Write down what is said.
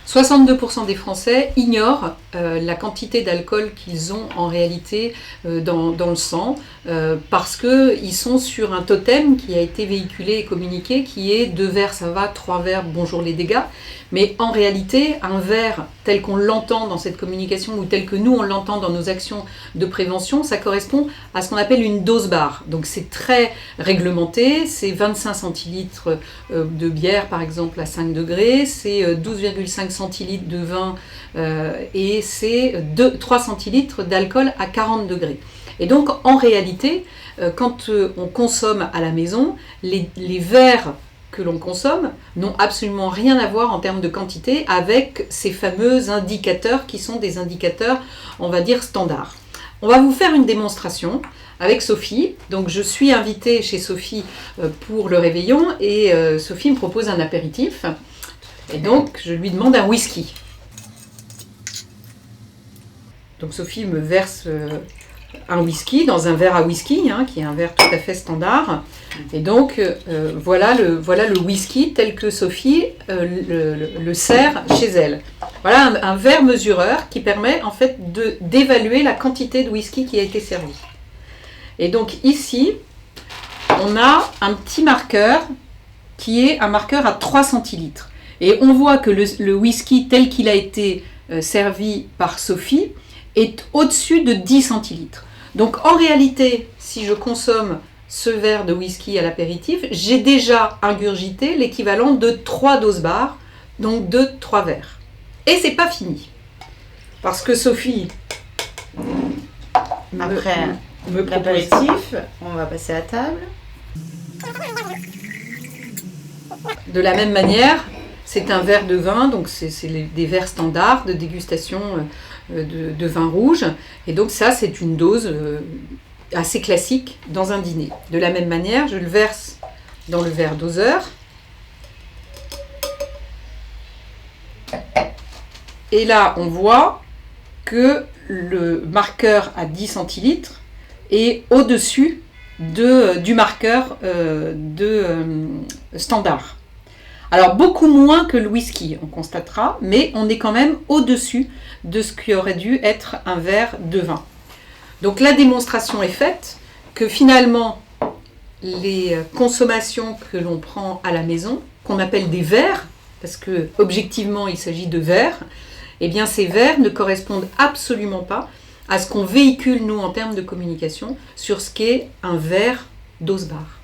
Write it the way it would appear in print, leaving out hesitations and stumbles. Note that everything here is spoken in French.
62% des Français ignorent la quantité d'alcool qu'ils ont en réalité dans le sang parce qu'ils sont sur un totem qui a été véhiculé et communiqué qui est 2 verres ça va, 3 verres bonjour les dégâts. Mais en réalité, un verre tel qu'on l'entend dans cette communication ou tel que nous on l'entend dans nos actions de prévention, ça correspond à ce qu'on appelle une dose barre. Donc c'est très réglementé, c'est 25 centilitres de bière par exemple à 5 degrés, c'est 12,5 centilitres de vin et c'est 3 centilitres d'alcool à 40 degrés. Et donc en réalité, quand on consomme à la maison, les verres que l'on consomme n'ont absolument rien à voir en termes de quantité avec ces fameux indicateurs qui sont des indicateurs, on va dire, standards. On va vous faire une démonstration avec Sophie. Donc je suis invitée chez Sophie pour le réveillon et Sophie me propose un apéritif. Et donc je lui demande un whisky. Donc Sophie me verse un whisky dans un verre à whisky, qui est un verre tout à fait standard. Et donc voilà le whisky tel que Sophie le sert chez elle. Voilà un verre mesureur qui permet en fait d'évaluer la quantité de whisky qui a été servi. Et donc ici, on a un petit marqueur qui est un marqueur à 3 centilitres. Et on voit que le whisky tel qu'il a été servi par Sophie est au-dessus de 10 centilitres. Donc en réalité, si je consomme ce verre de whisky à l'apéritif, j'ai déjà ingurgité l'équivalent de 3 doses barres, donc de 3 verres. Et c'est pas fini. Parce que Sophie, après me propose... l'apéritif, on va passer à table. De la même manière, c'est un verre de vin, donc c'est des verres standards de dégustation de vin rouge. Et donc ça, c'est une dose assez classique dans un dîner. De la même manière, je le verse dans le verre doseur. Et là, on voit que le marqueur à 10 centilitres est au-dessus du marqueur standard. Alors beaucoup moins que le whisky, on constatera, mais on est quand même au-dessus de ce qui aurait dû être un verre de vin. Donc la démonstration est faite que finalement les consommations que l'on prend à la maison, qu'on appelle des verres, parce que objectivement il s'agit de verres, eh bien ces verres ne correspondent absolument pas à ce qu'on véhicule nous en termes de communication sur ce qu'est un verre dose barre.